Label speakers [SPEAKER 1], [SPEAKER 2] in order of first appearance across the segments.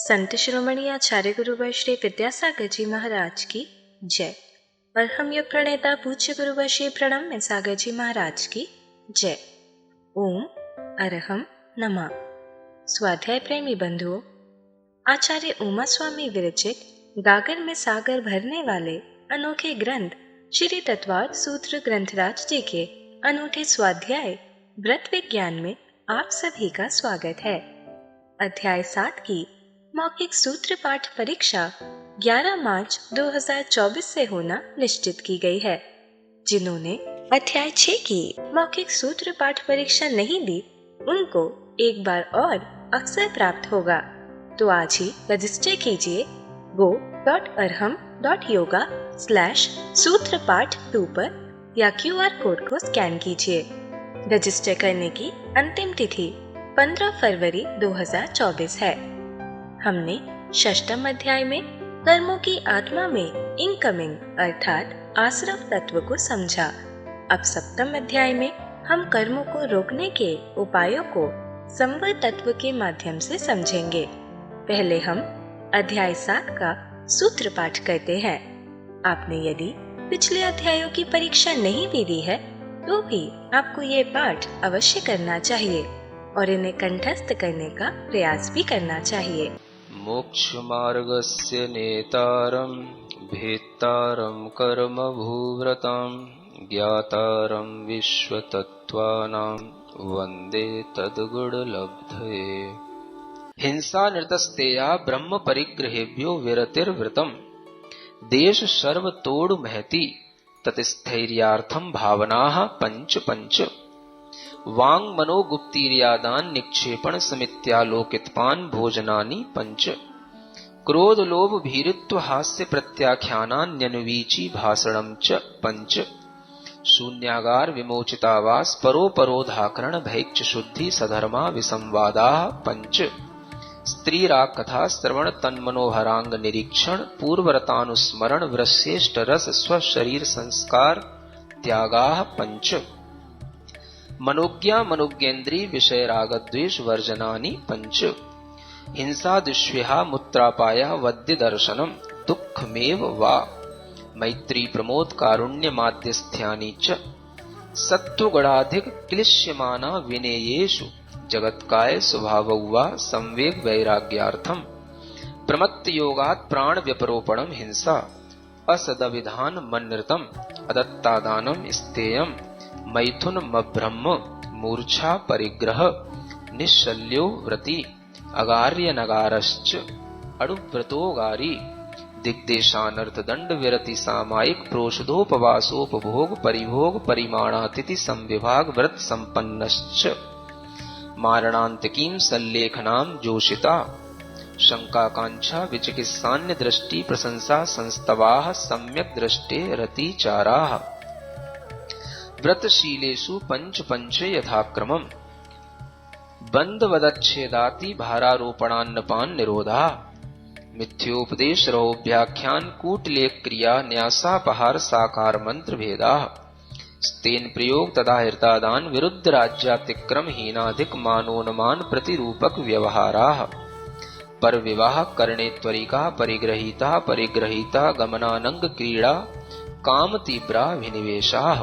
[SPEAKER 1] संत शिरोमणि आचार्य गुरुवर श्री विद्यासागर जी महाराज की जय। परम योग प्रणेता पूज्य गुरुवर श्री प्रणम्य सागर जी महाराज की जय। ओम अरहम नमः। स्वाध्याय प्रेमी बंधुओं, आचार्य उमा स्वामी विरचित गागर में सागर भरने वाले अनोखे ग्रंथ श्री तत्वार्थ सूत्र ग्रंथराज जी के अनूठे स्वाध्याय व्रत विज्ञान में आप सभी का स्वागत है। अध्याय 7 की मौखिक सूत्र पाठ परीक्षा 11 मार्च 2024 से होना निश्चित की गई है। जिन्होंने अध्याय 6 की मौखिक सूत्र पाठ परीक्षा नहीं दी, उनको एक बार और अवसर प्राप्त होगा। तो आज ही रजिस्टर कीजिए go.arham.yoga/सूत्रपाठ2 पर या QR कोड को स्कैन कीजिए। रजिस्टर करने की अंतिम तिथि 15 फरवरी 2024 है। हमने षष्ठम अध्याय में कर्मों की आत्मा में इनकमिंग अर्थात आश्रव तत्व को समझा। अब सप्तम अध्याय में हम कर्मों को रोकने के उपायों को संवर तत्व के माध्यम से समझेंगे। पहले हम अध्याय 7 का सूत्र पाठ करते हैं। आपने यदि पिछले अध्यायों की परीक्षा नहीं भी दी है तो भी आपको ये पाठ अवश्य करना चाहिए और इन्हें कंठस्थ करने का प्रयास भी करना चाहिए।
[SPEAKER 2] मोक्ष मार्गस्य नेतारं भेत्तारं कर्म भूव्रतां ज्ञातारं विश्वतत्त्वानां वन्दे तद्गुणलब्धये। हिंसा निरतस्तेया ब्रह्म परिग्रहेभ्यो विरतिर्वृतम् देश सर्व तोड़ महति ततिस्थैर्यार्थं भावनाः पंच पंच वांग मनोगुप्तीर्यादान निक्षेपण समित्यालोकितपान भोजनानि पंच क्रोध लोभ भीरित्व हास्य प्रत्याख्यानान्यनुवीची भाषणं च पंच शून्यागार विमोचितावास परोपरोधाकरण भैक्ष शुद्धि सधर्मा विसंवादाः पंच स्त्रीराग कथा श्रवण तन्मनोहरांग निरीक्षण पूर्वरतानुस्मरण वृश्रेष्ठ रस स्वशरीर संस्कार त्यागाः पंच मनोज्ञा मनोज्ञेन्द्रिय विषय राग द्वेष वर्जनानि पंच हिंसा दुष्व्यहा मूत्रापाया वद्य दर्शनम दुःखमेव वा मैत्री प्रमोद कारुण्य माध्यस्थ्यानि च सत्वगुणाधिक क्लिश्यमाना विनेयेषु जगत्काय स्वभावौ वा संवेग वैराग्यार्थम प्रमत्त योगात् प्राण व्यपरोपणम हिंसा असदविधान मन्नृतम अदत्तादानम स्तेयम मैथुन मब्रह्म मूर्छा परिग्रह निश्शल्यो व्रति अगार्य नगारश्च अणुव्रतोगारी दिग्देशानर्थ दंड विरति सामायिक प्रोषधोपवासोपभोग परिभोग परिमाणातिथि संविभाग व्रत संपन्नश्च मारणांतिकीं सल्लेखनां जोषिता शंकाकांक्षा विचिकित्सान्य दृष्टि प्रशंसा संस्तवाः सम्यक दृष्टे रतिचाराः व्रतशीलेषु पंच पंच यथाक्रमम् बंधवदच्छेदाति भारारोपणान्नपान निरोधा मिथ्योपदेश रहोभ्याख्यान कूटलेख क्रिया न्यासापहार साकार मंत्र भेदा स्तेन प्रयोग तथा हृतादान विरुद्ध राज्यातिक्रम हीनाधिक मानोन्मान प्रतिरूपक व्यवहाराः पर विवाह करणे त्वरिका परिग्रहीता परिग्रहीता गमनानंग क्रीड़ा काम तीव्रा विनिवेशाः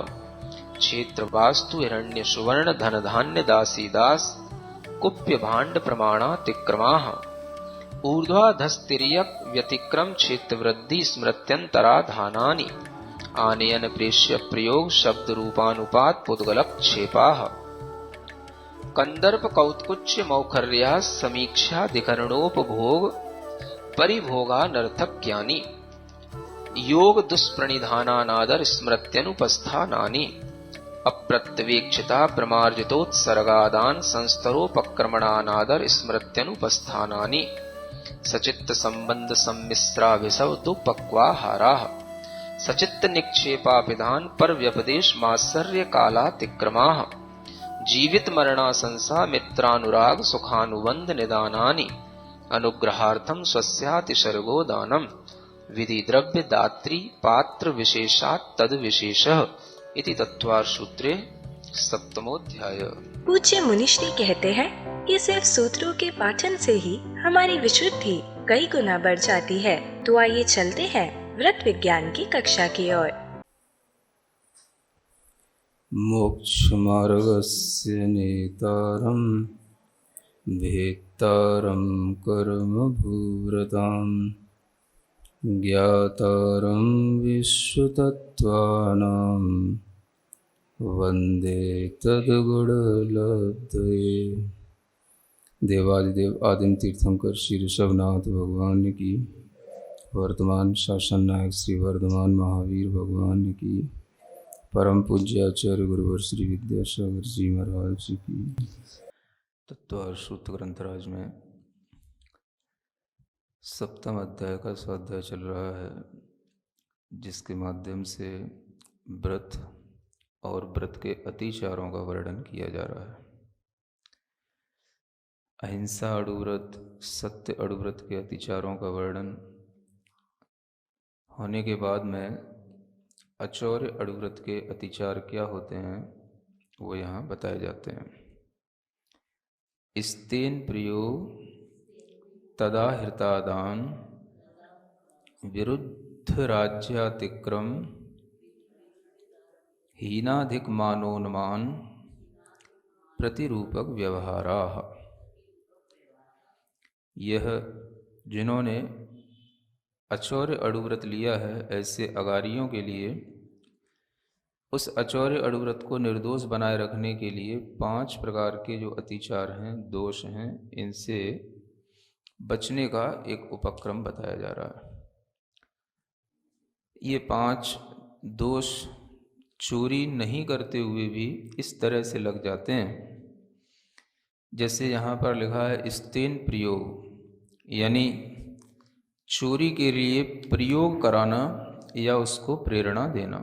[SPEAKER 2] क्षेत्र वास्तु हिरण्य सुवर्ण धन धान्य दासी दास कुप्य भांड प्रमाणातिक्रमाः ऊर्ध्वाधस्तिर्यक व्यतिक्रम क्षेत्र वृद्धि स्मृत्यंतराधानानि आनयन प्रेष्य प्रयोग शब्द रूपानुपात पुद्गलक्षेपाः कंदर्प कौत्कुच्य मौखर्या समीक्षा दिकरणोपभोग परिभोगानर्थक्यानि योग दुष्प्रणिधानानादर स्मृत्यनुपस्थानानि अप्रत्यवेक्षिता प्रमार्जितोत्सर्गादान संस्तरोपक्रमणानादर स्मृत्यनुपस्थानानि सचित्त संबंध सम्मिश्राभिसव दुपक्वाहाराः सचित्त निक्षेपाभिधान पर व्यपदेश मात्सर्य कालातिक्रमाः जीवित मरणासंसा मित्रानुराग सुखानुबंध निदानानि अनुग्रहार्थम स्वस्यातिसर्गो दानम विधि द्रव्य दात्री पात्र विशेषात् तद विशेषः इति तत्वार्थ सूत्रे सप्तमोध्याय।
[SPEAKER 1] पूज्य मुनिश्री कहते हैं, ये सिर्फ सूत्रों के पाठन से ही हमारी विशुद्धि कई गुना बढ़ जाती है। तो आइए चलते हैं व्रत विज्ञान की कक्षा की ओर।
[SPEAKER 3] मोक्षमार्गस्य नेतारं भेत्तारं कर्मभूव्रतां ज्ञातारं विश्वतत्त्वानां वन्दे तद्गुणलब्धये। देवादिदेव आदिम तीर्थंकर श्री ऋषभनाथ भगवान की, वर्तमान शासन नायक श्री वर्धमान महावीर भगवान की, परम पूज्य आचार्य गुरुवर श्री विद्यासागर जी महाराज की। तत्व सूत्र ग्रंथराज में सप्तम अध्याय का स्वाध्याय चल रहा है, जिसके माध्यम से व्रत और व्रत के अतिचारों का वर्णन किया जा रहा है। अहिंसा अणुव्रत, सत्य अणुव्रत के अतिचारों का वर्णन होने के बाद में अचौर्य अणुव्रत के अतिचार क्या होते हैं वो यहाँ बताए जाते हैं। स्तेन प्रियो तदा हृतादान विरुद्ध राज्यातिक्रम हीनाधिक मानोन्मान प्रतिरूपक व्यवहारा। यह जिन्होंने अचौर्य अणुव्रत लिया है, ऐसे अगारियों के लिए उस अचौर्य अणुव्रत को निर्दोष बनाए रखने के लिए 5 प्रकार के जो अतिचार हैं, दोष हैं, इनसे बचने का एक उपक्रम बताया जा रहा है। ये 5 दोष चोरी नहीं करते हुए भी इस तरह से लग जाते हैं, जैसे यहाँ पर लिखा है स्तेन प्रयोग, यानी चोरी के लिए प्रयोग कराना या उसको प्रेरणा देना।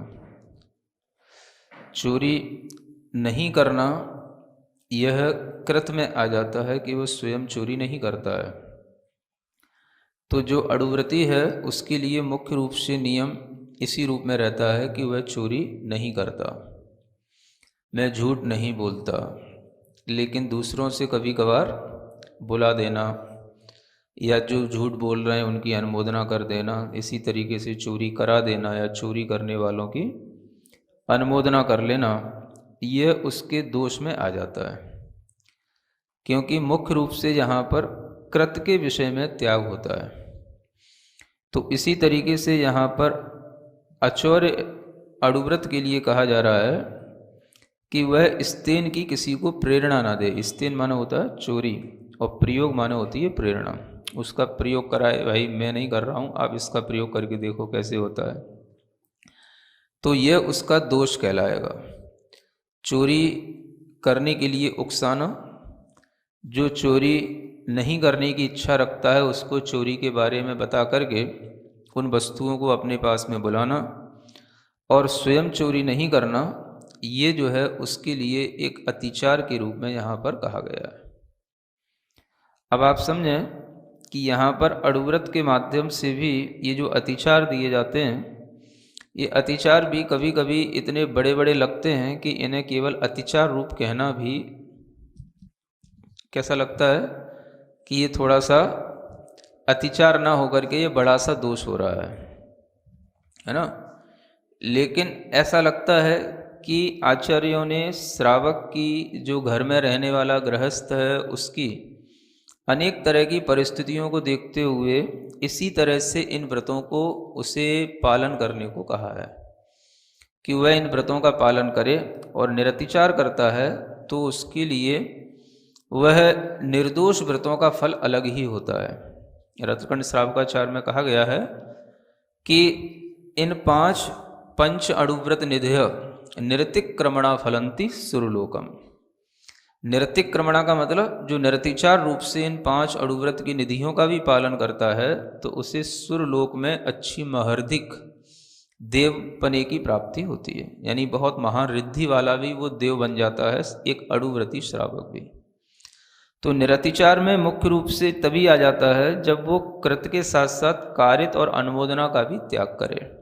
[SPEAKER 3] चोरी नहीं करना यह कृत में आ जाता है कि वह स्वयं चोरी नहीं करता है। तो जो अणुव्रती है उसके लिए मुख्य रूप से नियम इसी रूप में रहता है कि वह चोरी नहीं करता, मैं झूठ नहीं बोलता, लेकिन दूसरों से कभी कभार बुला देना या जो झूठ बोल रहे हैं उनकी अनुमोदना कर देना, इसी तरीके से चोरी करा देना या चोरी करने वालों की अनुमोदना कर लेना, यह उसके दोष में आ जाता है। क्योंकि मुख्य रूप से यहाँ पर कृत के विषय में त्याग होता है। तो इसी तरीके से यहाँ पर अचौर्य अणुव्रत के लिए कहा जा रहा है कि वह स्तेन की किसी को प्रेरणा ना दे। स्तेन माने होता है चोरी और प्रयोग माने होती है प्रेरणा। उसका प्रयोग कराए, भाई मैं नहीं कर रहा हूँ, आप इसका प्रयोग करके देखो कैसे होता है, तो यह उसका दोष कहलाएगा। चोरी करने के लिए उकसाना, जो चोरी नहीं करने की इच्छा रखता है उसको चोरी के बारे में बता करके उन वस्तुओं को अपने पास में बुलाना, और स्वयं चोरी नहीं करना, ये जो है उसके लिए एक अतिचार के रूप में यहाँ पर कहा गया है। अब आप समझें कि यहाँ पर अणुव्रत के माध्यम से भी ये जो अतिचार दिए जाते हैं, ये अतिचार भी कभी कभी इतने बड़े बड़े लगते हैं कि इन्हें केवल अतिचार रूप कहना भी कैसा लगता है कि ये थोड़ा सा अतिचार ना होकर के ये बड़ा सा दोष हो रहा है ना। लेकिन ऐसा लगता है कि आचार्यों ने श्रावक की, जो घर में रहने वाला गृहस्थ है, उसकी अनेक तरह की परिस्थितियों को देखते हुए इसी तरह से इन व्रतों को उसे पालन करने को कहा है कि वह इन व्रतों का पालन करे, और निरतिचार करता है तो उसके लिए वह निर्दोष व्रतों का फल अलग ही होता है। रत्नखंड श्रावकाचार में कहा गया है कि इन 5 पंच अणुव्रत निधेय निरतिक्रमणा फलंती सुरलोकम। निरतिक्रमणा का मतलब जो निरतिचार रूप से इन 5 अणुव्रत की निधियों का भी पालन करता है तो उसे सुरलोक में अच्छी महर्धिक देवपने की प्राप्ति होती है, यानी बहुत महान रिद्धि वाला भी वो देव बन जाता है, एक अणुव्रती श्रावक भी। तो निरतिचार में मुख्य रूप से तभी आ जाता है जब वो कृत के साथ साथ कारित और अनुमोदना का भी त्याग करे।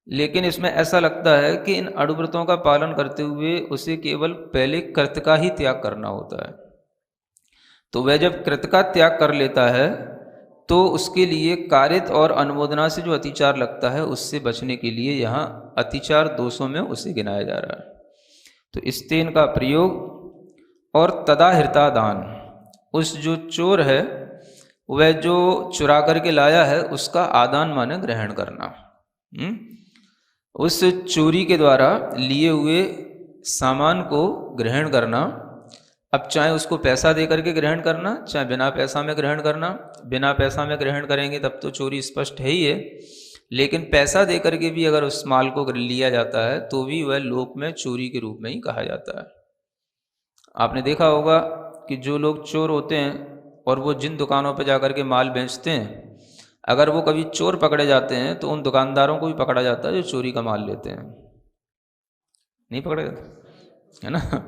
[SPEAKER 3] लेकिन इसमें ऐसा लगता है कि इन अणुव्रतों का पालन करते हुए उसे केवल पहले कृत का ही त्याग करना होता है, तो वह जब कृत का त्याग कर लेता है तो उसके लिए कारित और अनुमोदना से जो अतिचार लगता है उससे बचने के लिए यहाँ अतिचार दोषों में उसे गिनाया जा रहा है। तो स्तेन का प्रयोग और तदाहृता दान, उस जो चोर है वह जो चुरा करके लाया है उसका आदान माने ग्रहण करना। उस चोरी के द्वारा लिए हुए सामान को ग्रहण करना। अब चाहे उसको पैसा दे करके ग्रहण करना, चाहे बिना पैसा में ग्रहण करना। बिना पैसा में ग्रहण करेंगे तब तो चोरी स्पष्ट है ही है, लेकिन पैसा दे करके भी अगर उस माल को लिया जाता है तो भी वह लोक में चोरी के रूप में ही कहा जाता है। आपने देखा होगा कि जो लोग चोर होते हैं और वो जिन दुकानों पर जाकर के माल बेचते हैं, अगर वो कभी चोर पकड़े जाते हैं तो उन दुकानदारों को भी पकड़ा जाता है जो चोरी का माल लेते हैं, नहीं पकड़े जाते है ना।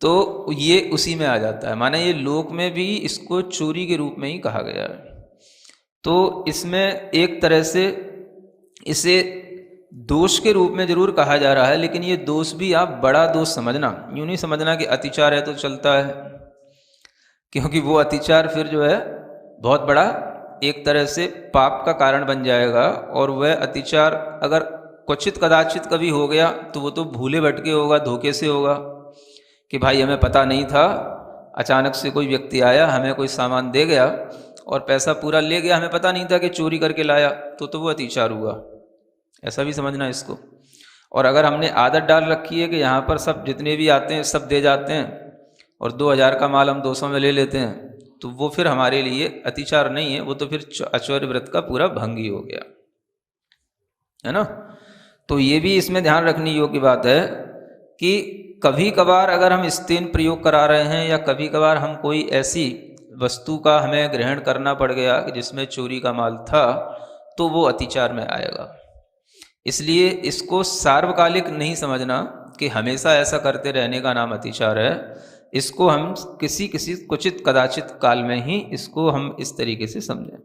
[SPEAKER 3] तो ये उसी में आ जाता है, माने ये लोक में भी इसको चोरी के रूप में ही कहा गया है। तो इसमें एक तरह से इसे दोष के रूप में जरूर कहा जा रहा है, लेकिन ये दोष भी आप बड़ा दोष समझना, यूँ नहीं समझना कि अतिचार है तो चलता है, क्योंकि वो अतिचार फिर जो है बहुत बड़ा एक तरह से पाप का कारण बन जाएगा। और वह अतिचार अगर क्वचित कदाचित कभी हो गया तो वो तो भूले भटके होगा, धोखे से होगा कि भाई हमें पता नहीं था, अचानक से कोई व्यक्ति आया, हमें कोई सामान दे गया और पैसा पूरा ले गया, हमें पता नहीं था कि चोरी करके लाया, तो वो अतिचार हुआ, ऐसा भी समझना इसको। और अगर हमने आदत डाल रखी है कि यहाँ पर सब जितने भी आते हैं सब दे जाते हैं और 2000 का माल हम 200 में ले लेते हैं, तो वो फिर हमारे लिए अतिचार नहीं है, वो तो फिर अचौर्य व्रत का पूरा भंग ही हो गया, है ना। तो ये भी इसमें ध्यान रखने योग्य बात है कि कभी कभार अगर हम स्तेन प्रयोग करा रहे हैं या कभी कभार हम कोई ऐसी वस्तु का हमें ग्रहण करना पड़ गया जिसमें चोरी का माल था, तो वो अतिचार में आएगा। इसलिए इसको सार्वकालिक नहीं समझना कि हमेशा ऐसा करते रहने का नाम अतिचार है। इसको हम किसी कुचित कदाचित काल में ही इसको हम इस तरीके से समझें।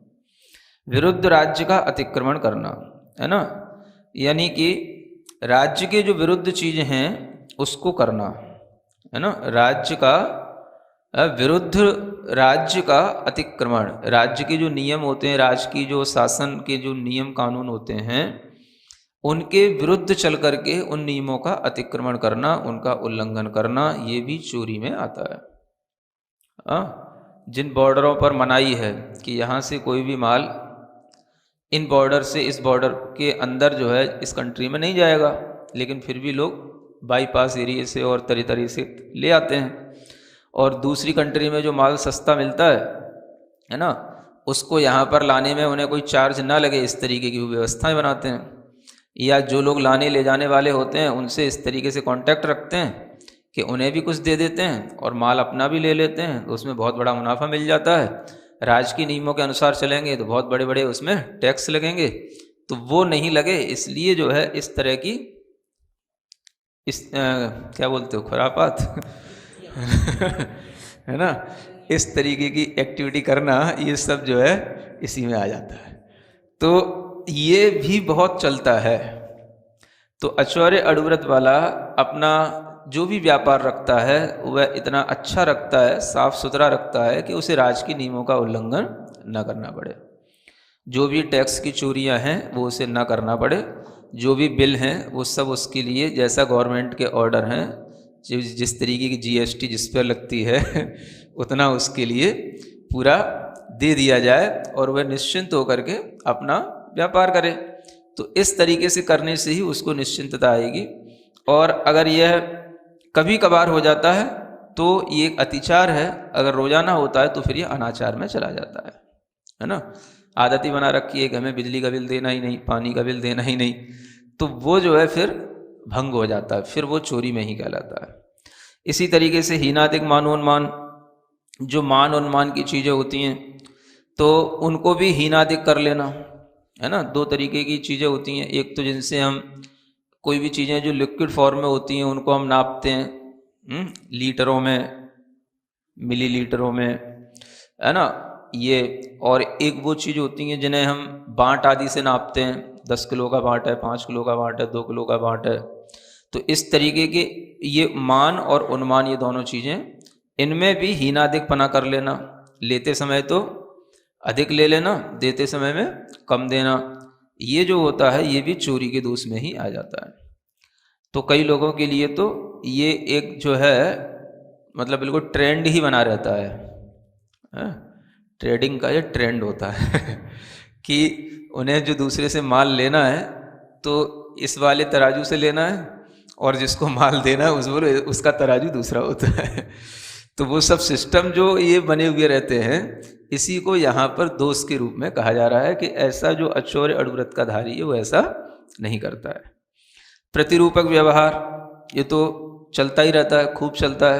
[SPEAKER 3] विरुद्ध राज्य का अतिक्रमण करना, है ना, यानी कि राज्य के जो विरुद्ध चीज़ें हैं उसको करना, है ना। राज्य का विरुद्ध, राज्य का अतिक्रमण, राज्य के जो नियम होते हैं, राज्य की जो शासन के जो नियम कानून होते हैं उनके विरुद्ध चल करके उन नियमों का अतिक्रमण करना, उनका उल्लंघन करना, ये भी चोरी में आता है। जिन बॉर्डरों पर मनाही है कि यहाँ से कोई भी माल इन बॉर्डर से इस बॉर्डर के अंदर जो है इस कंट्री में नहीं जाएगा, लेकिन फिर भी लोग बाईपास एरिया से और तरह तरह से ले आते हैं। और दूसरी कंट्री में जो माल सस्ता मिलता है ना, उसको यहाँ पर लाने में उन्हें कोई चार्ज ना लगे, इस तरीके की व्यवस्थाएं बनाते हैं। या जो लोग लाने ले जाने वाले होते हैं उनसे इस तरीके से कांटेक्ट रखते हैं कि उन्हें भी कुछ दे देते हैं और माल अपना भी ले लेते हैं, तो उसमें बहुत बड़ा मुनाफा मिल जाता है। राज की नियमों के अनुसार चलेंगे तो बहुत बड़े बड़े उसमें टैक्स लगेंगे, तो वो नहीं लगे। इसलिए जो है इस तरह की क्या बोलते हो, खुरापात है ना, इस तरीके की एक्टिविटी करना, ये सब जो है इसी में आ जाता है। तो ये भी बहुत चलता है। तो अचौर्य अड़ुव्रत वाला अपना जो भी व्यापार रखता है वह इतना अच्छा रखता है, साफ सुथरा रखता है कि उसे राज की नियमों का उल्लंघन न करना पड़े। जो भी टैक्स की चोरियां हैं वो उसे ना करना पड़े, जो भी बिल हैं वो सब उसके लिए जैसा गवर्नमेंट के ऑर्डर हैं, जिस तरीके की जीएसटी जिस पर लगती है उतना उसके लिए पूरा दे दिया जाए और वह निश्चिंत होकर के अपना व्यापार करे। तो इस तरीके से करने से ही उसको निश्चिंतता आएगी। और अगर यह कभी कभार हो जाता है तो ये एक अतिचार है, अगर रोजाना होता है तो फिर ये अनाचार में चला जाता है ना। आदत ही बना रखी है कि हमें बिजली का बिल देना ही नहीं, पानी का बिल देना ही नहीं, तो वो जो है फिर भंग हो जाता है, फिर वो चोरी में ही कहलाता है। इसी तरीके से हीनादिक मानोन्मान, जो मान उन्मान की चीज़ें होती हैं तो उनको भी हीनादिक कर लेना, है ना। दो तरीके की चीज़ें होती हैं, एक तो जिनसे हम कोई भी चीज़ें जो लिक्विड फॉर्म में होती हैं उनको हम नापते हैं लीटरों में, मिलीलीटरों में, है ना ये। और एक वो चीज़ होती हैं जिन्हें हम बाँट आदि से नापते हैं, 10 किलो का बाँट है, 5 किलो का बाँट है, 2 किलो का बाँट है। तो इस तरीके के ये मान और उन्मान, ये दोनों चीज़ें इनमें भी हीनाधिकपना कर लेना, लेते समय तो अधिक ले लेना, देते समय में कम देना, ये जो होता है ये भी चोरी के दोष में ही आ जाता है। तो कई लोगों के लिए तो ये एक जो है मतलब बिल्कुल ट्रेंड ही बना रहता है, ट्रेडिंग का ये ट्रेंड होता है कि उन्हें जो दूसरे से माल लेना है तो इस वाले तराजू से लेना है, और जिसको माल देना है उसका तराजू दूसरा होता है। तो वो सब सिस्टम जो ये बने हुए रहते हैं, इसी को यहाँ पर दोष के रूप में कहा जा रहा है कि ऐसा जो अचौर्य अड़ुव्रत का धारी है वो ऐसा नहीं करता है। प्रतिरूपक व्यवहार ये तो चलता ही रहता है, खूब चलता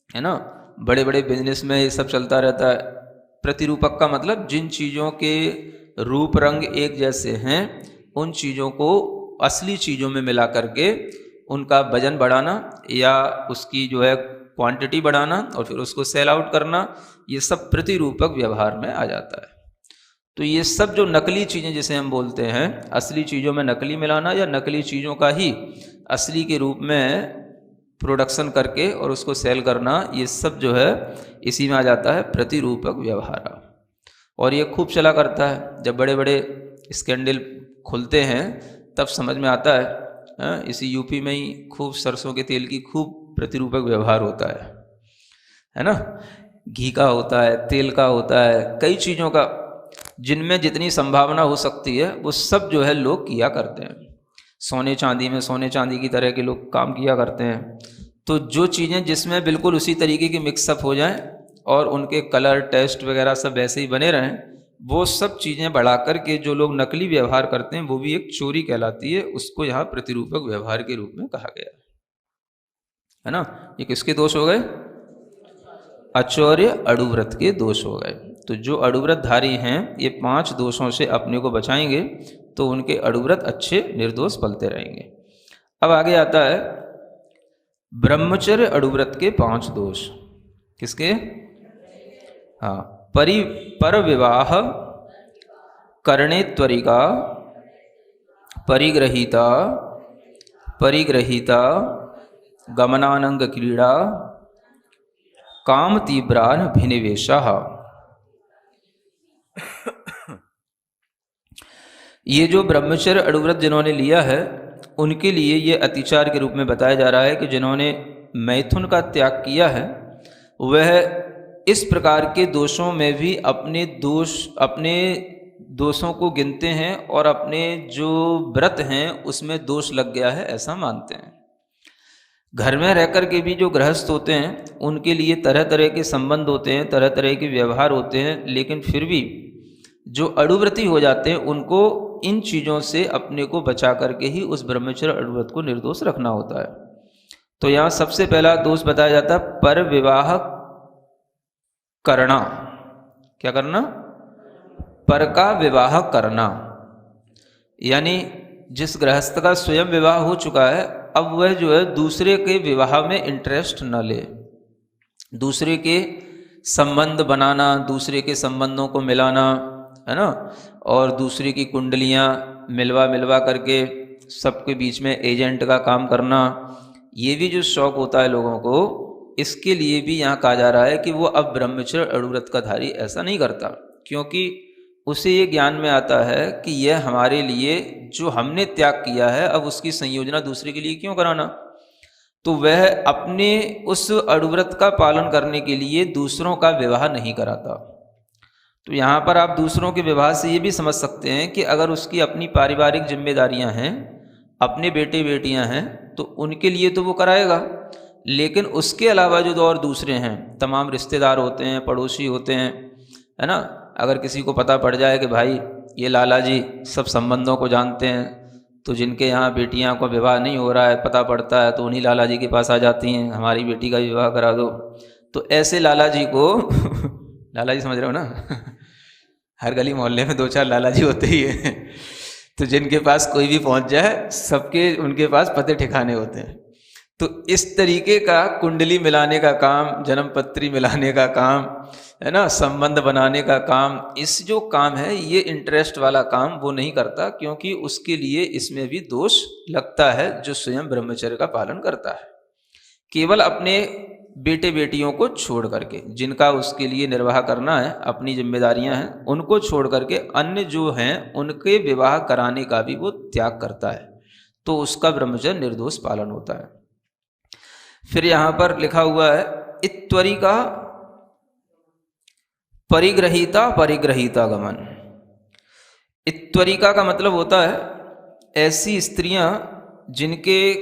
[SPEAKER 3] है ना, बड़े बड़े बिजनेस में ये सब चलता रहता है। प्रतिरूपक का मतलब जिन चीज़ों के रूप रंग एक जैसे हैं उन चीज़ों को असली चीज़ों में मिला करके उनका वजन बढ़ाना या उसकी जो है क्वांटिटी बढ़ाना और फिर उसको सेल आउट करना, ये सब प्रतिरूपक व्यवहार में आ जाता है। तो ये सब जो नकली चीज़ें जिसे हम बोलते हैं, असली चीज़ों में नकली मिलाना या नकली चीज़ों का ही असली के रूप में प्रोडक्शन करके और उसको सेल करना, ये सब जो है इसी में आ जाता है प्रतिरूपक व्यवहार। और ये खूब चला करता है, जब बड़े बड़े स्कैंडल खुलते हैं तब समझ में आता है। इसी यूपी में ही खूब सरसों के तेल की खूब प्रतिरूपक व्यवहार होता है ना, घी का होता है, तेल का होता है, कई चीज़ों का जिनमें जितनी संभावना हो सकती है वो सब जो है लोग किया करते हैं। सोने चांदी में सोने चांदी की तरह के लोग काम किया करते हैं। तो जो चीज़ें जिसमें बिल्कुल उसी तरीके की मिक्सअप हो जाएं और उनके कलर टेस्ट वगैरह सब वैसे ही बने रहें, वो सब चीज़ें बढ़ा कर के जो लोग नकली व्यवहार करते हैं वो भी एक चोरी कहलाती है। उसको यहाँ प्रतिरूपक व्यवहार के रूप में कहा गया है ना। ये किसके दोष हो गए? अचौर्य अड़ुव्रत के दोष हो गए। तो जो अड़ुव्रतधारी हैं ये 5 दोषों से अपने को बचाएंगे तो उनके अड़ुव्रत अच्छे निर्दोष पलते रहेंगे। अब आगे आता है ब्रह्मचर्य अड़ुव्रत के 5 दोष। किसके? हाँ, पर विवाह करणे त्वरिका परिग्रहीता गमनानंग क्रीड़ा काम तीव्रान भिनिवेशः। ये जो ब्रह्मचर्य अड़ुव्रत जिन्होंने लिया है उनके लिए ये अतिचार के रूप में बताया जा रहा है कि जिन्होंने मैथुन का त्याग किया है वह इस प्रकार के दोषों में भी अपने दोषों को गिनते हैं और अपने जो व्रत हैं उसमें दोष लग गया है ऐसा मानते हैं। घर में रहकर के भी जो गृहस्थ होते हैं उनके लिए तरह तरह के संबंध होते हैं, तरह तरह के व्यवहार होते हैं, लेकिन फिर भी जो अड़ुव्रती हो जाते हैं उनको इन चीज़ों से अपने को बचा करके ही उस ब्रह्मचर्य अड़ुव्रत को निर्दोष रखना होता है। तो यहाँ सबसे पहला दोष बताया जाता है पर विवाह करना। क्या करना? पर का विवाह करना, यानी जिस गृहस्थ का स्वयं विवाह हो चुका है अब वह जो है दूसरे के विवाह में इंटरेस्ट न ले। दूसरे के संबंध बनाना, दूसरे के संबंधों को मिलाना, है ना, और दूसरे की कुंडलियाँ मिलवा करके सबके बीच में एजेंट का काम करना, ये भी जो शौक होता है लोगों को, इसके लिए भी यहाँ कहा जा रहा है कि वो अब ब्रह्मचर्य अड़ुव्रत का धारी ऐसा नहीं करता, क्योंकि उसे ये ज्ञान में आता है कि यह हमारे लिए जो हमने त्याग किया है अब उसकी संयोजना दूसरे के लिए क्यों कराना। तो वह अपने उस अड़ुव्रत का पालन करने के लिए दूसरों का विवाह नहीं कराता। तो यहाँ पर आप दूसरों के विवाह से ये भी समझ सकते हैं कि अगर उसकी अपनी पारिवारिक जिम्मेदारियाँ हैं, अपने बेटे बेटियाँ हैं, तो उनके लिए तो वो कराएगा, लेकिन उसके अलावा जो और दूसरे हैं, तमाम रिश्तेदार होते हैं, पड़ोसी होते हैं, है ना, अगर किसी को पता पड़ जाए कि भाई ये लाला जी सब संबंधों को जानते हैं, तो जिनके यहाँ बेटियाँ को विवाह नहीं हो रहा है पता पड़ता है तो उन्हीं लाला जी के पास आ जाती हैं, हमारी बेटी का विवाह करा दो। तो ऐसे लाला जी को लाला जी समझ रहे हो ना हर गली मोहल्ले में 2-4 लाला जी होते ही हैं। तो जिनके पास कोई भी पहुंच जाए सबके उनके पास पते ठिकाने होते हैं। तो इस तरीके का कुंडली मिलाने का काम, जन्मपत्री मिलाने का काम, है ना, संबंध बनाने का काम, इस जो काम है ये इंटरेस्ट वाला काम वो नहीं करता, क्योंकि उसके लिए इसमें भी दोष लगता है जो स्वयं ब्रह्मचर्य का पालन करता है। केवल अपने बेटे बेटियों को छोड़ करके, जिनका उसके लिए निर्वाह करना है, अपनी जिम्मेदारियां हैं, उनको छोड़ करके अन्य जो हैं उनके विवाह कराने का भी वो त्याग करता है, तो उसका ब्रह्मचर्य निर्दोष पालन होता है। फिर यहाँ पर लिखा हुआ है इत्वरिका परिग्रहीता परिग्रहीता गमन। इत्वरिका का मतलब होता है ऐसी स्त्रियां जिनके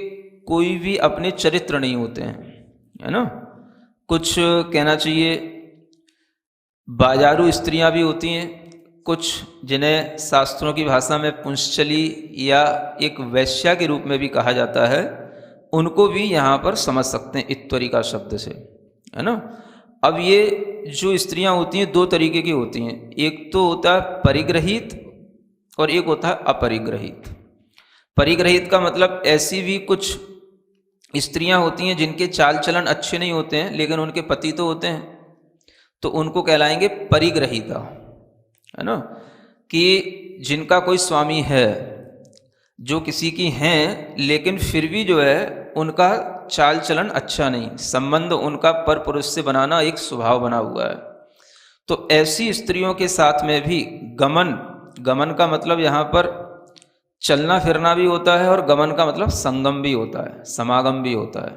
[SPEAKER 3] कोई भी अपने चरित्र नहीं होते हैं, है ना। कुछ कहना चाहिए बाजारू स्त्रियां भी होती हैं, कुछ जिन्हें शास्त्रों की भाषा में पुंसचली या एक वैश्या के रूप में भी कहा जाता है, उनको भी यहाँ पर समझ सकते हैं इत्वरिका शब्द से, है ना। अब ये जो स्त्रियां होती हैं दो तरीके की होती हैं, एक तो होता है परिग्रहित और एक होता है अपरिग्रहित। परिग्रहित का मतलब ऐसी भी कुछ स्त्रियां होती हैं जिनके चाल चलन अच्छे नहीं होते हैं लेकिन उनके पति तो होते हैं, तो उनको कहलाएंगे परिग्रहिता, है ना। कि जिनका कोई स्वामी है, जो किसी की हैं लेकिन फिर भी जो है उनका चाल चलन अच्छा नहीं, संबंध उनका पर पुरुष से बनाना एक स्वभाव बना हुआ है, तो ऐसी स्त्रियों के साथ में भी गमन, गमन का मतलब यहाँ पर चलना फिरना भी होता है और गमन का मतलब संगम भी होता है, समागम भी होता है।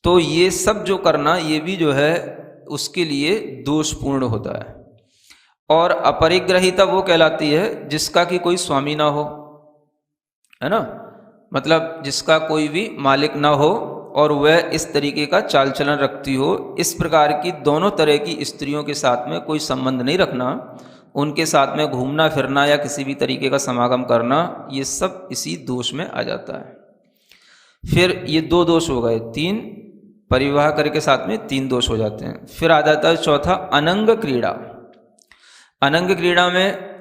[SPEAKER 3] तो ये सब जो करना ये भी जो है उसके लिए दोषपूर्ण होता है। और अपरिग्रहिता वो कहलाती है जिसका कि कोई स्वामी ना हो, है ना, मतलब जिसका कोई भी मालिक ना हो और वह इस तरीके का चाल चलन रखती हो। इस प्रकार की दोनों तरह की स्त्रियों के साथ में कोई संबंध नहीं रखना, उनके साथ में घूमना फिरना या किसी भी तरीके का समागम करना, ये सब इसी दोष में आ जाता है। फिर ये दो दोष हो गए, तीन परिवाह करके साथ में तीन दोष हो जाते हैं। फिर आ जाता है चौथा अनंग क्रीड़ा। अनंग क्रीड़ा में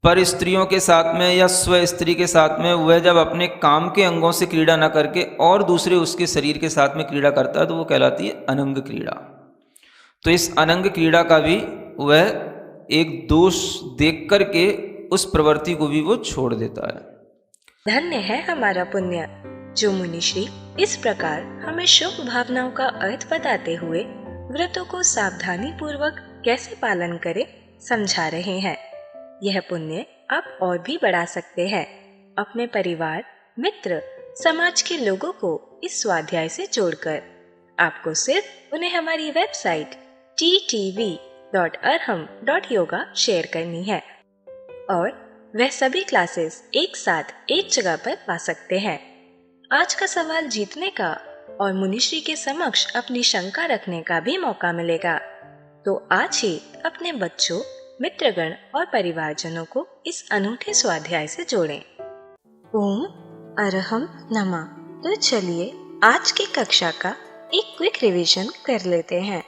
[SPEAKER 3] पर स्त्रियों के साथ में या स्व स्त्री के साथ में वह जब अपने काम के अंगों से क्रीड़ा ना करके और दूसरे उसके शरीर के साथ में क्रीड़ा करता है तो वो कहलाती है अनंग क्रीड़ा। तो इस अनंग क्रीड़ा का भी वह एक दोष देख करके उस प्रवृत्ति को भी वो छोड़ देता है।
[SPEAKER 1] धन्य है हमारा पुण्य जो मुनिश्री इस प्रकार हमें शुभ भावनाओं का अर्थ बताते हुए व्रतों को सावधानी पूर्वक कैसे पालन करें समझा रहे हैं। यह पुण्य आप और भी बढ़ा सकते हैं। अपने परिवार, मित्र, समाज के लोगों को इस स्वाध्याय से जोड़कर आपको सिर्फ उन्हें हमारी वेबसाइट ttv.arham.yoga शेयर करनी है और वह सभी क्लासेस एक साथ एक जगह पर पा सकते हैं। आज का सवाल जीतने का और मुनिश्री के समक्ष अपनी शंका रखने का भी मौका मिलेगा, तो आज ही अपने बच्चों, मित्रगण और परिवारजनों को इस अनूठे स्वाध्याय से जोड़ें। ओम अरहम नमः। तो चलिए आज की कक्षा का एक क्विक रिवीजन कर लेते हैं।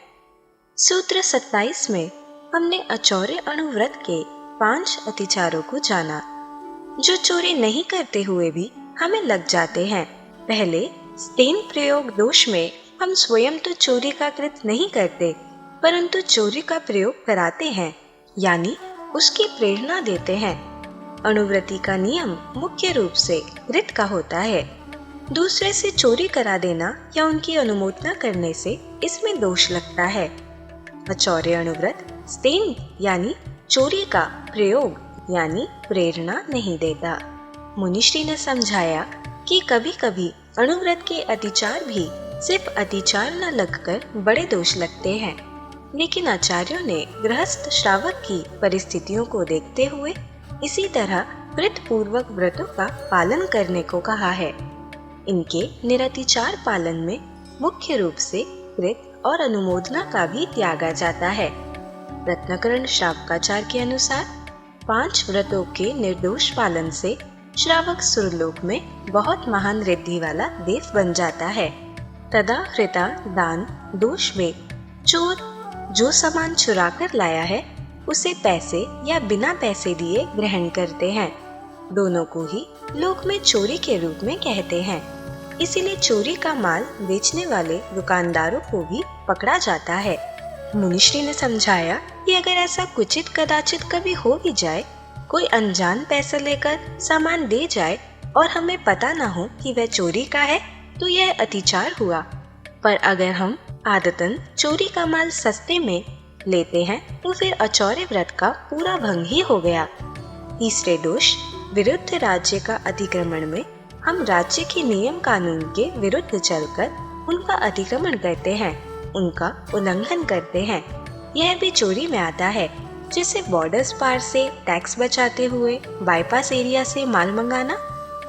[SPEAKER 1] सूत्र 27 में हमने अचौर्य अणुव्रत के 5 अतिचारों को जाना जो चोरी नहीं करते हुए भी हमें लग जाते हैं। पहले स्तेन प्रयोग दोष में हम स्वयं तो चोरी का कृत नहीं करते परंतु चोरी का प्रयोग कराते हैं, यानी उसकी प्रेरणा देते हैं। अणुव्रति का नियम मुख्य रूप से कृत का होता है। दूसरे से चोरी करा देना या उनकी अनुमोदना करने से इसमें दोष लगता है। अचौर्य अणुव्रत स्तेन यानी चोरी का प्रयोग यानी प्रेरणा नहीं देता। मुनिश्री ने समझाया कि कभी कभी अणुव्रत के अतिचार भी सिर्फ अतिचार न लगकर बड़े दोष लगते हैं, लेकिन आचार्यों ने गृहस्थ श्रावक की परिस्थितियों को देखते हुए इसी तरह कृत पूर्वक व्रतों का पालन करने को कहा है। इनके निरतिचार पालन में मुख्य रूप से कृत और अनुमोदना का भी त्यागा जाता है। रत्नकरण श्रावकाचार के अनुसार 5 व्रतों के निर्दोष पालन से श्रावक सुरलोक में बहुत महान रिद्धि वाला देव बन जाता है। तदा हृता दान दोष में चोर जो सामान चुरा कर लाया है उसे पैसे या बिना पैसे दिए ग्रहण करते हैं। दोनों को ही लोक में चोरी के रूप में कहते हैं। इसीलिए चोरी का माल बेचने वाले दुकानदारों को भी पकड़ा जाता है। मुनिश्री ने समझाया कि अगर ऐसा कुचित कदाचित कभी हो भी जाए, कोई अनजान पैसा लेकर सामान दे जाए और हमें पता न हो कि वह चोरी का है, तो यह अतिचार हुआ। पर अगर हम आदतन चोरी का माल सस्ते में लेते हैं तो फिर अचौर्य व्रत का पूरा भंग ही हो गया। तीसरे दोष, विरुद्ध राज्य का अतिक्रमण में हम राज्य के नियम कानून के विरुद्ध चलकर उनका अतिक्रमण करते हैं, उनका उल्लंघन करते हैं। यह भी चोरी में आता है, जैसे बॉर्डर्स पार से टैक्स बचाते हुए बाईपास एरिया से माल मंगाना,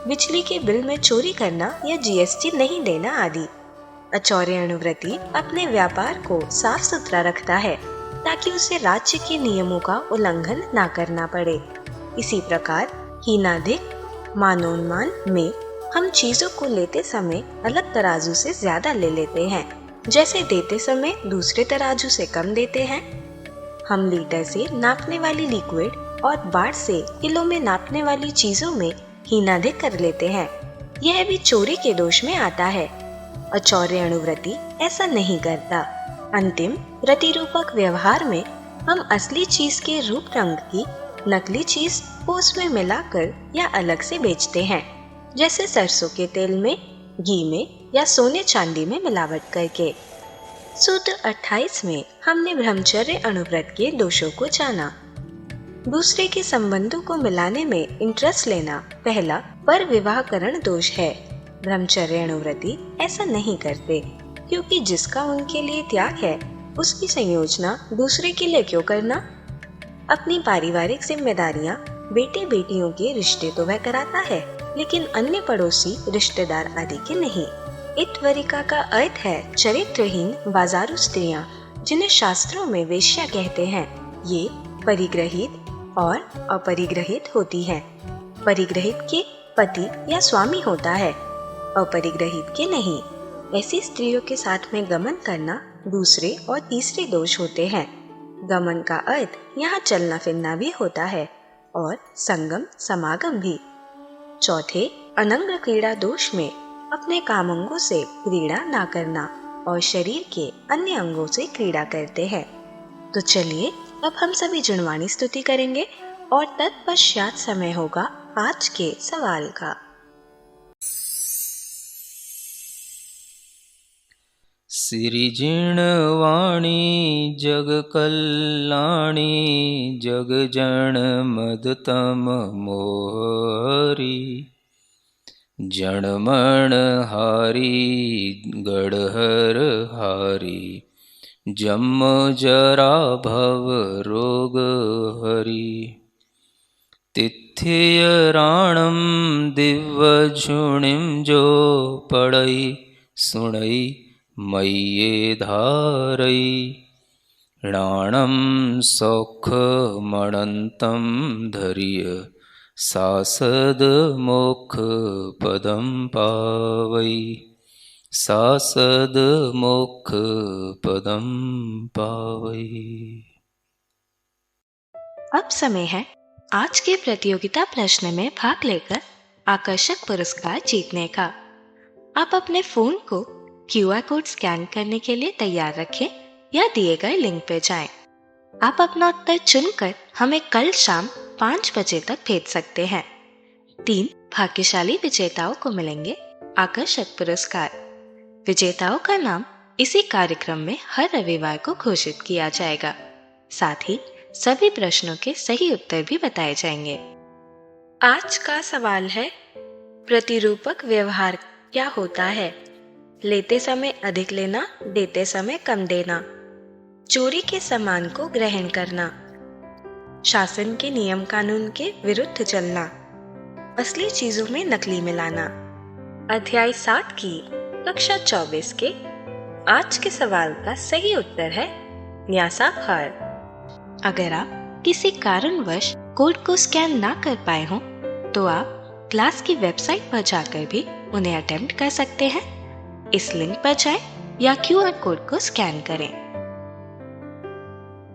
[SPEAKER 1] बिजली के बिल में चोरी करना या GST नहीं देना आदि। अचौर्य अनुव्रती अपने व्यापार को साफ सुथरा रखता है ताकि उसे राज्य के नियमों का उल्लंघन ना करना पड़े। इसी प्रकार हीनाधिक मानोन्मान में हम चीजों को लेते समय अलग तराजू से ज्यादा ले लेते हैं, जैसे देते समय दूसरे तराजू से कम देते हैं। हम लीटर से नापने वाली लिक्विड और बार से किलो में नापने वाली चीजों में हीनाधिक कर लेते हैं। यह भी चोरी के दोष में आता है। अचौर्य अनुव्रती ऐसा नहीं करता। अंतिम प्रतिरूपक व्यवहार में हम असली चीज के रूप रंग की नकली चीज को उसमें मिलाकर या अलग से बेचते हैं, जैसे सरसों के तेल में, घी में या सोने चांदी में मिलावट करके। सूत्र 28 में हमने ब्रह्मचर्य अनुव्रत के दोषों को जाना। दूसरे के संबंधों को मिलाने में इंटरेस्ट लेना पहला पर विवाहकरण दोष है। ब्रह्मचर्य अनुव्रती ऐसा नहीं करते, क्योंकि जिसका उनके लिए त्याग है उसकी संयोजना दूसरे के लिए क्यों करना। अपनी पारिवारिक जिम्मेदारियां बेटे बेटियों के रिश्ते तो वह कराता है, लेकिन अन्य पड़ोसी रिश्तेदार आदि के नहीं। इत्वरिका का अर्थ है चरित्रहीन बाजारू स्त्रियां, जिन्हें शास्त्रों में वेश्या कहते हैं। ये परिग्रहित और अपरिग्रहित होती हैं। परिग्रहित के पति या स्वामी होता है, अपरिग्रहित के नहीं। ऐसी स्त्रियों के साथ में गमन करना दूसरे और तीसरे दोष होते हैं। गमन का अर्थ यहाँ चलना फिरना भी होता है और संगम समागम भी। चौथे, अनंग क्रीड़ा दोष में अपने कामंगों से क्रीड़ा ना करना और शरीर के अन्य अंगों से क्रीड़ा करते हैं। तो चलिए अब हम सभी जुनवाणी स्तुति करेंगे और तत्पश्चात समय होगा आज के सवाल का।
[SPEAKER 3] सिरिजिणवाणी जग कल्याणी जग जन मदतम मोहरी जनमण हारी गढ़हर हारी जम जरा भव रोग हरि तिथ्य राणम दिव्य झुणिम जो पढ़ई सुणई मय्ये धारई राणम सौख मणंतम धैर्य सासद मोक्ष पदम पावई सासद मोक्ष पदम पावई।
[SPEAKER 1] अब समय है आज के प्रतियोगिता प्रश्न में भाग लेकर आकर्षक पुरस्कार जीतने का। आप अपने फोन को QR कोड स्कैन करने के लिए तैयार रखें या दिए गए लिंक पे जाएं। आप अपना उत्तर चुनकर हमें कल शाम 5 बजे तक भेज सकते हैं। 3 भाग्यशाली विजेताओं को मिलेंगे आकर्षक पुरस्कार। विजेताओं का नाम इसी कार्यक्रम में हर रविवार को घोषित किया जाएगा। साथ ही सभी प्रश्नों के सही उत्तर भी बताए जाएंगे। आज का सवाल है, प्रतिरूपक व्यवहार क्या होता है? लेते समय अधिक लेना, देते समय कम देना, चोरी के सामान को ग्रहण करना, शासन के नियम कानून के विरुद्ध चलना, असली चीजों में नकली मिलाना। अध्याय 7 की कक्षा 24 के आज के सवाल का सही उत्तर है न्यासाभार। अगर आप किसी कारणवश कोड को स्कैन ना कर पाए हों तो आप क्लास की वेबसाइट पर जाकर भी उन्हें अटेम्प्ट कर सकते हैं। इस लिंक पर जाएं या QR कोड को स्कैन करें।